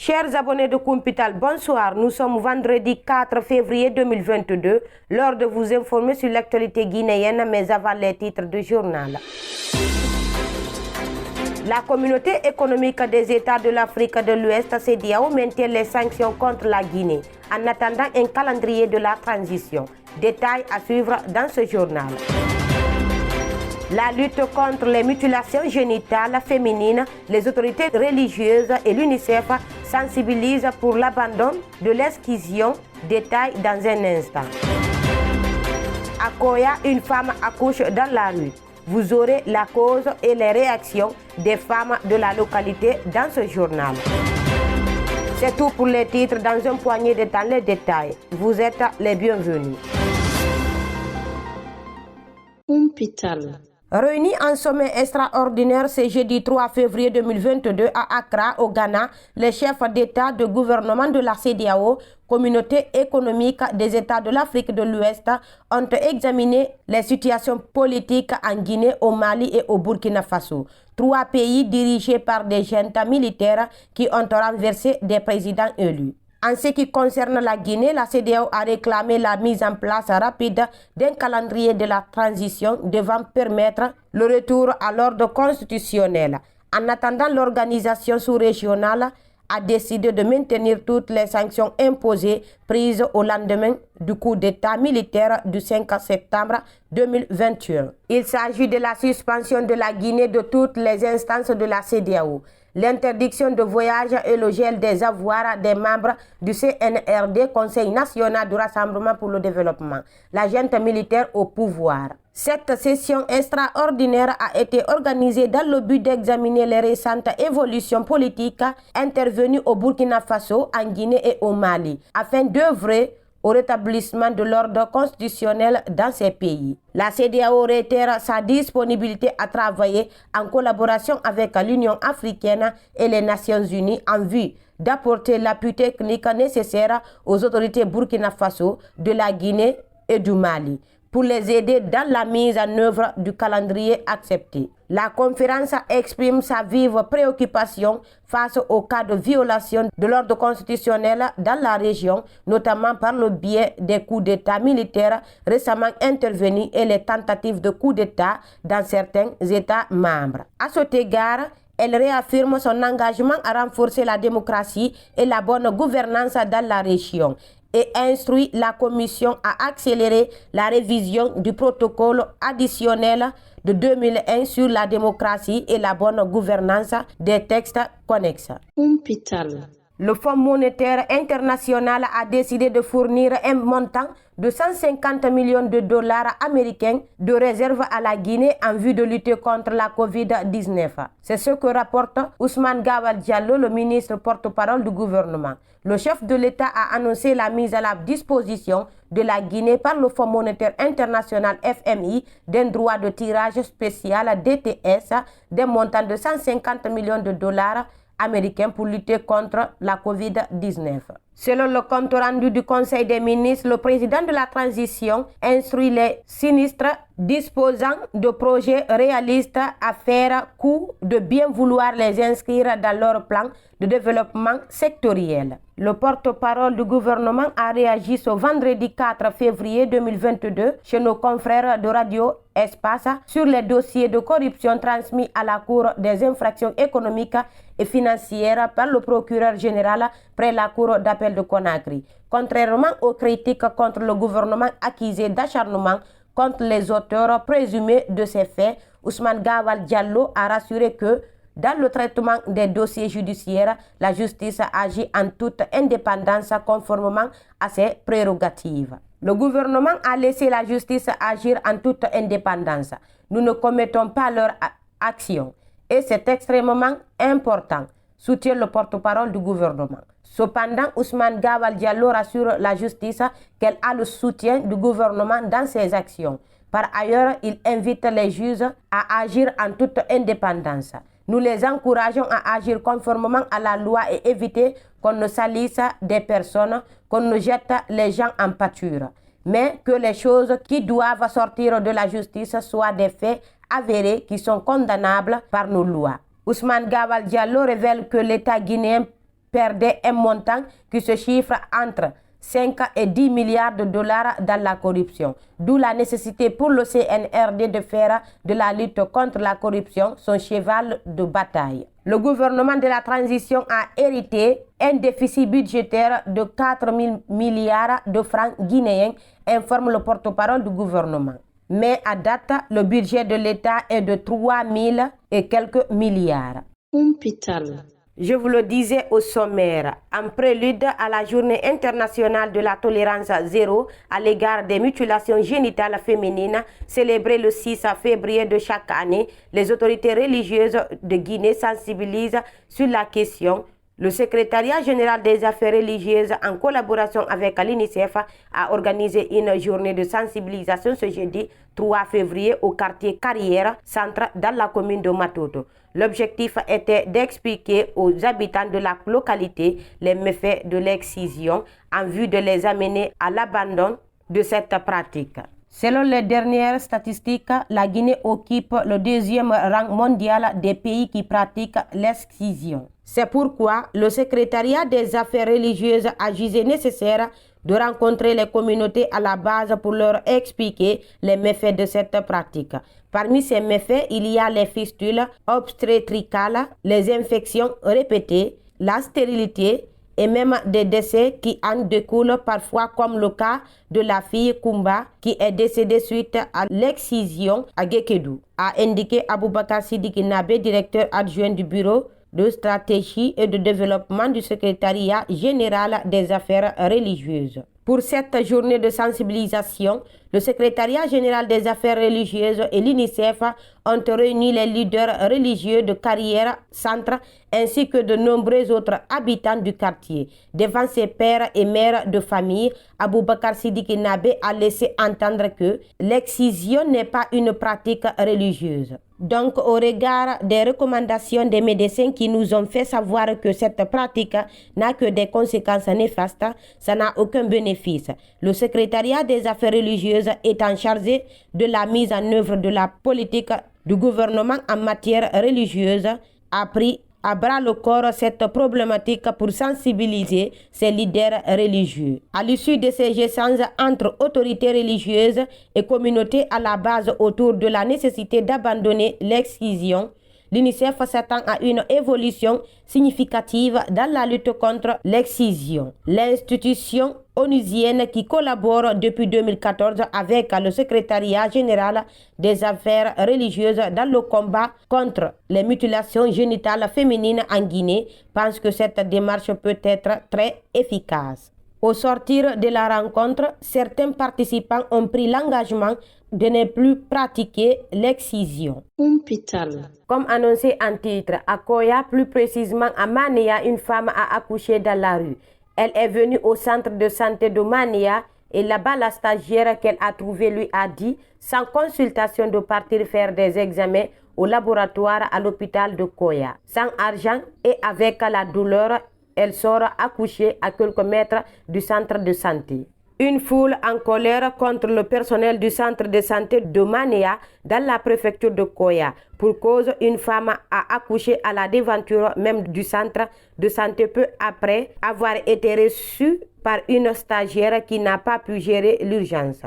Chers abonnés de Kumpital, bonsoir. Nous sommes vendredi 4 février 2022. L'heure de vous informer sur l'actualité guinéenne, mais avant les titres du journal. La communauté économique des États de l'Afrique de l'Ouest, CEDEAO, maintient les sanctions contre la Guinée en attendant un calendrier de la transition. Détails à suivre dans ce journal. La lutte contre les mutilations génitales féminines, les autorités religieuses et l'UNICEF sensibilisent pour l'abandon de l'excision. Détails dans un instant. À Koya, une femme accouche dans la rue. Vous aurez la cause et les réactions des femmes de la localité dans ce journal. C'est tout pour les titres. Dans un poignet de temps, les détails. Vous êtes les bienvenus. Kumpital. Réunis en sommet extraordinaire ce jeudi 3 février 2022 à Accra, au Ghana, les chefs d'État de gouvernement de la CEDEAO, Communauté économique des États de l'Afrique de l'Ouest, ont examiné les situations politiques en Guinée, au Mali et au Burkina Faso. 3 pays dirigés par des juntas militaires qui ont renversé des présidents élus. En ce qui concerne la Guinée, la CEDEAO a réclamé la mise en place rapide d'un calendrier de la transition devant permettre le retour à l'ordre constitutionnel. En attendant, l'organisation sous-régionale a décidé de maintenir toutes les sanctions imposées prises au lendemain du coup d'État militaire du 5 septembre 2021. Il s'agit de la suspension de la Guinée de toutes les instances de la CEDEAO, l'interdiction de voyage et le gel des avoirs des membres du CNRD, Conseil national du Rassemblement pour le développement, la junte militaire au pouvoir. Cette session extraordinaire a été organisée dans le but d'examiner les récentes évolutions politiques intervenues au Burkina Faso, en Guinée et au Mali, afin d'œuvrer au rétablissement de l'ordre constitutionnel dans ces pays. La CEDEAO réitère sa disponibilité à travailler en collaboration avec l'Union africaine et les Nations unies en vue d'apporter l'appui technique nécessaire aux autorités Burkina Faso, de la Guinée et du Mali, pour les aider dans la mise en œuvre du calendrier accepté. La conférence exprime sa vive préoccupation face aux cas de violation de l'ordre constitutionnel dans la région, notamment par le biais des coups d'État militaires récemment intervenus et les tentatives de coups d'État dans certains États membres. À cet égard, elle réaffirme son engagement à renforcer la démocratie et la bonne gouvernance dans la région et instruit la Commission à accélérer la révision du protocole additionnel de 2001 sur la démocratie et la bonne gouvernance des textes connexes. Kumpital. Le Fonds monétaire international a décidé de fournir un montant de 150 millions de dollars américains de réserve à la Guinée en vue de lutter contre la COVID-19. C'est ce que rapporte Ousmane Gawal Diallo, le ministre porte-parole du gouvernement. Le chef de l'État a annoncé la mise à la disposition de la Guinée par le Fonds monétaire international FMI d'un droit de tirage spécial DTS d'un montant de 150 millions de dollars américains pour lutter contre la COVID-19. Selon le compte rendu du Conseil des ministres, le président de la transition instruit les sinistres disposant de projets réalistes à faire coup de bien vouloir les inscrire dans leur plan de développement sectoriel. Le porte-parole du gouvernement a réagi ce vendredi 4 février 2022 chez nos confrères de Radio Espace sur les dossiers de corruption transmis à la Cour des infractions économiques et financières par le procureur général près la Cour d'appel de Conakry. Contrairement aux critiques contre le gouvernement accusé d'acharnement contre les auteurs présumés de ces faits, Ousmane Gawal Diallo a rassuré que dans le traitement des dossiers judiciaires, la justice agit en toute indépendance conformément à ses prérogatives. Le gouvernement a laissé la justice agir en toute indépendance. Nous ne commettons pas leur action et c'est extrêmement important, soutient le porte-parole du gouvernement. Cependant, Ousmane Gawal Diallo rassure la justice qu'elle a le soutien du gouvernement dans ses actions. Par ailleurs, il invite les juges à agir en toute indépendance. Nous les encourageons à agir conformément à la loi et éviter qu'on ne salisse des personnes, qu'on ne jette les gens en pâture, mais que les choses qui doivent sortir de la justice soient des faits avérés qui sont condamnables par nos lois. Ousmane Gawal Diallo révèle que l'État guinéen perdait un montant qui se chiffre entre 5 et 10 milliards de dollars dans la corruption. D'où la nécessité pour le CNRD de faire de la lutte contre la corruption son cheval de bataille. Le gouvernement de la transition a hérité un déficit budgétaire de 4 000 milliards de francs guinéens, informe le porte-parole du gouvernement. Mais à date, le budget de l'État est de 3 000 et quelques milliards. Hôpital. Je vous le disais au sommaire, en prélude à la journée internationale de la tolérance zéro à l'égard des mutilations génitales féminines, célébrée le 6 février de chaque année, les autorités religieuses de Guinée sensibilisent sur la question. Le secrétariat général des affaires religieuses, en collaboration avec l'UNICEF, a organisé une journée de sensibilisation ce jeudi 3 février au quartier Carrière, centre dans la commune de Matoto. L'objectif était d'expliquer aux habitants de la localité les méfaits de l'excision en vue de les amener à l'abandon de cette pratique. Selon les dernières statistiques, la Guinée occupe le 2e rang mondial des pays qui pratiquent l'excision. C'est pourquoi le secrétariat des affaires religieuses a jugé nécessaire de rencontrer les communautés à la base pour leur expliquer les méfaits de cette pratique. Parmi ces méfaits, il y a les fistules obstétricales, les infections répétées, la stérilité et même des décès qui en découlent parfois, comme le cas de la fille Kumba qui est décédée suite à l'excision à Gekedou, a indiqué Aboubakar Sidiki Nabé, directeur adjoint du bureau de stratégie et de développement du secrétariat général des affaires religieuses. Pour cette journée de sensibilisation, le secrétariat général des affaires religieuses et l'UNICEF ont réuni les leaders religieux de Carrière Centre ainsi que de nombreux autres habitants du quartier. Devant ses pères et mères de famille, Aboubakar Sidiki Nabé a laissé entendre que l'excision n'est pas une pratique religieuse. Donc, au regard des recommandations des médecins qui nous ont fait savoir que cette pratique n'a que des conséquences néfastes, ça n'a aucun bénéfice. Le secrétariat des affaires religieuses étant chargé de la mise en œuvre de la politique du gouvernement en matière religieuse a pris à bras le corps cette problématique pour sensibiliser ses leaders religieux. À l'issue de ces échanges entre autorités religieuses et communautés à la base autour de la nécessité d'abandonner l'excision, l'UNICEF s'attend à une évolution significative dans la lutte contre l'excision. L'institution onusienne qui collabore depuis 2014 avec le secrétariat général des affaires religieuses dans le combat contre les mutilations génitales féminines en Guinée pense que cette démarche peut être très efficace. Au sortir de la rencontre, certains participants ont pris l'engagement de ne plus pratiquer l'excision. Hôpital. Comme annoncé en titre, à Koya, plus précisément à Mania, une femme a accouché dans la rue. Elle est venue au centre de santé de Mania et là-bas, la stagiaire qu'elle a trouvée lui a dit, sans consultation, de partir faire des examens au laboratoire à l'hôpital de Koya. Sans argent et avec la douleur, elle sort accoucher à quelques mètres du centre de santé. Une foule en colère contre le personnel du centre de santé de Mania dans la préfecture de Koya. Pour cause, une femme a accouché à la devanture même du centre de santé peu après avoir été reçue par une stagiaire qui n'a pas pu gérer l'urgence.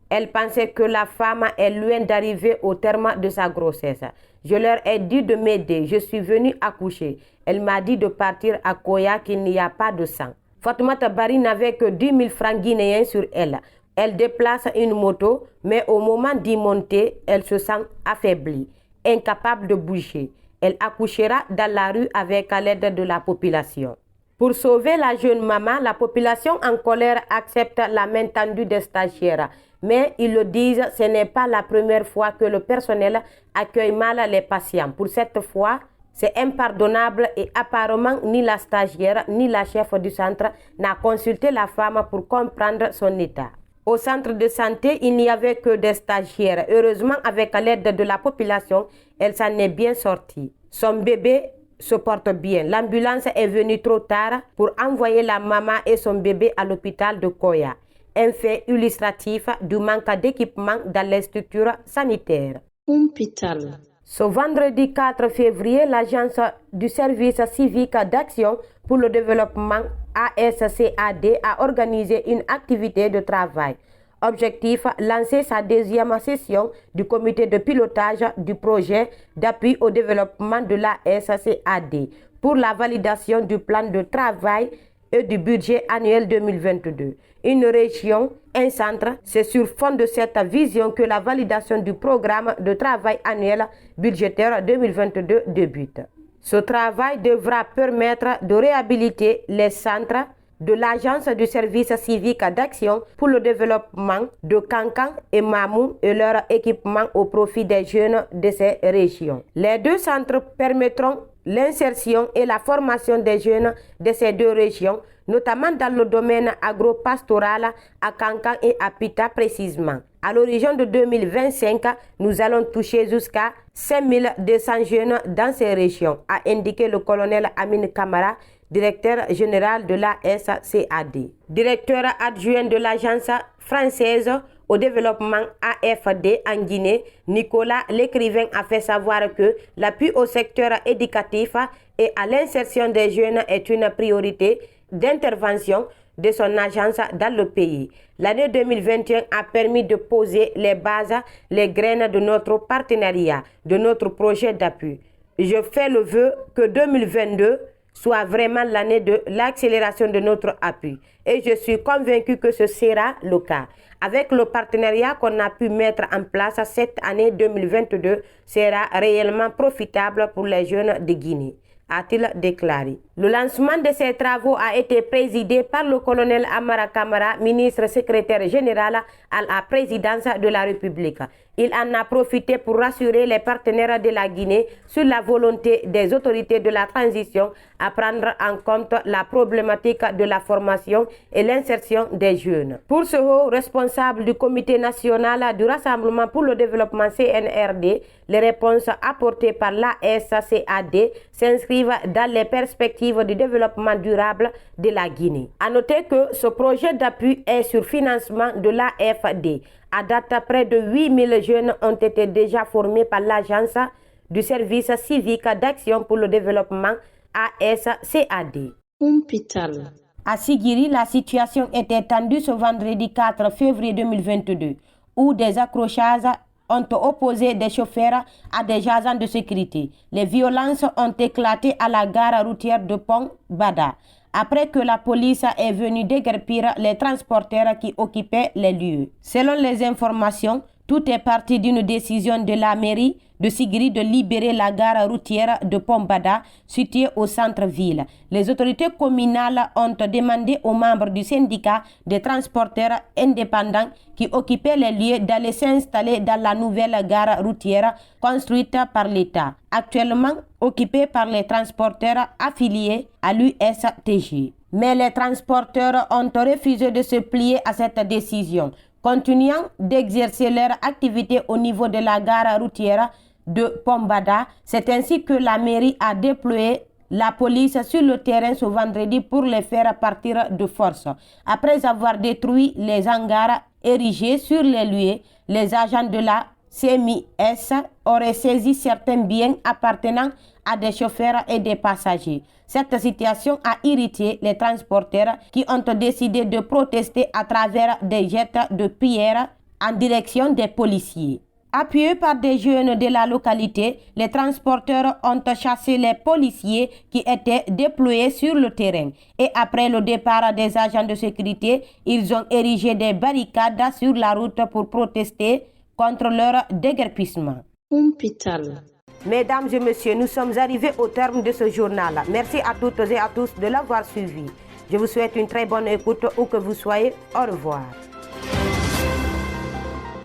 Elle pensait que la femme est loin d'arriver au terme de sa grossesse. Je leur ai dit de m'aider, je suis venue accoucher. Elle m'a dit de partir à Koya, qu'il n'y a pas de sang. Fatoumata Bari n'avait que 10 000 francs guinéens sur elle. Elle déplace une moto, mais au moment d'y monter, elle se sent affaiblie, incapable de bouger. Elle accouchera dans la rue avec l'aide de la population. Pour sauver la jeune maman, la population en colère accepte la main tendue des stagiaires. Mais ils le disent, ce n'est pas la première fois que le personnel accueille mal les patients. Pour cette fois, c'est impardonnable et apparemment ni la stagiaire ni la chef du centre n'a consulté la femme pour comprendre son état. Au centre de santé, il n'y avait que des stagiaires. Heureusement, avec l'aide de la population, elle s'en est bien sortie. Son bébé se porte bien. L'ambulance est venue trop tard pour envoyer la maman et son bébé à l'hôpital de Koya. Un fait illustratif du manque d'équipement dans les structures sanitaires. Hôpital. Ce vendredi 4 février, l'Agence du service civique d'action pour le développement ASCAD a organisé une activité de travail. Objectif, lancer sa deuxième session du comité de pilotage du projet d'appui au développement de l'ASCAD pour la validation du plan de travail et du budget annuel 2022. Une région, un centre, c'est sur fond de cette vision que la validation du programme de travail annuel budgétaire 2022 débute. Ce travail devra permettre de réhabiliter les centres de l'Agence du service civique d'action pour le développement de Kankan et Mamou et leur équipement au profit des jeunes de ces régions. Les deux centres permettront l'insertion et la formation des jeunes de ces deux régions, notamment dans le domaine agro-pastoral à Kankan et à Pita précisément. À l'horizon de 2025, nous allons toucher jusqu'à 5200 jeunes dans ces régions, a indiqué le colonel Amin Kamara, directeur général de la SCAD. Directeur adjoint de l'agence française au développement AFD en Guinée, Nicolas l'écrivain a fait savoir que l'appui au secteur éducatif et à l'insertion des jeunes est une priorité d'intervention de son agence dans le pays. L'année 2021 a permis de poser les bases, les graines de notre partenariat, de notre projet d'appui. Je fais le vœu que 2022 soit vraiment l'année de l'accélération de notre appui. Et je suis convaincu que ce sera le cas. Avec le partenariat qu'on a pu mettre en place cette année 2022, sera réellement profitable pour les jeunes de Guinée, a-t-il déclaré. Le lancement de ces travaux a été présidé par le colonel Amara Kamara, ministre secrétaire général à la présidence de la République. Il en a profité pour rassurer les partenaires de la Guinée sur la volonté des autorités de la transition à prendre en compte la problématique de la formation et l'insertion des jeunes. Pour ce haut responsable du Comité national du Rassemblement pour le développement CNRD, les réponses apportées par l'ASCAD s'inscrivent dans les perspectives du développement durable de la Guinée. À noter que ce projet d'appui est sur financement de l'AFD. À date, près de 8000 jeunes ont été déjà formés par l'Agence du service civique d'action pour le développement ASCAD. Hôpital. À Sigiri, la situation était tendue ce vendredi 4 février 2022, où des accrochages ont opposé des chauffeurs à des agents de sécurité. Les violences ont éclaté à la gare routière de Pont-Bada, après que la police est venue déguerpir les transporteurs qui occupaient les lieux. Selon les informations, tout est parti d'une décision de la mairie de Sigiri de libérer la gare routière de Pont-Bada, située au centre-ville. Les autorités communales ont demandé aux membres du syndicat des transporteurs indépendants qui occupaient les lieux d'aller s'installer dans la nouvelle gare routière construite par l'État, actuellement occupée par les transporteurs affiliés à l'USTG. Mais les transporteurs ont refusé de se plier à cette décision, continuant d'exercer leur activité au niveau de la gare routière de Pont-Bada. C'est ainsi que la mairie a déployé la police sur le terrain ce vendredi pour les faire partir de force. Après avoir détruit les hangars érigés sur les lieux, les agents de la CMIS auraient saisi certains biens appartenant à des chauffeurs et des passagers. Cette situation a irrité les transporteurs qui ont décidé de protester à travers des jets de pierre en direction des policiers. Appuyés par des jeunes de la localité, les transporteurs ont chassé les policiers qui étaient déployés sur le terrain. Et après le départ des agents de sécurité, ils ont érigé des barricades sur la route pour protester contre leur déguerpissement. Hôpital. Mesdames et messieurs, nous sommes arrivés au terme de ce journal. Merci à toutes et à tous de l'avoir suivi. Je vous souhaite une très bonne écoute où que vous soyez. Au revoir.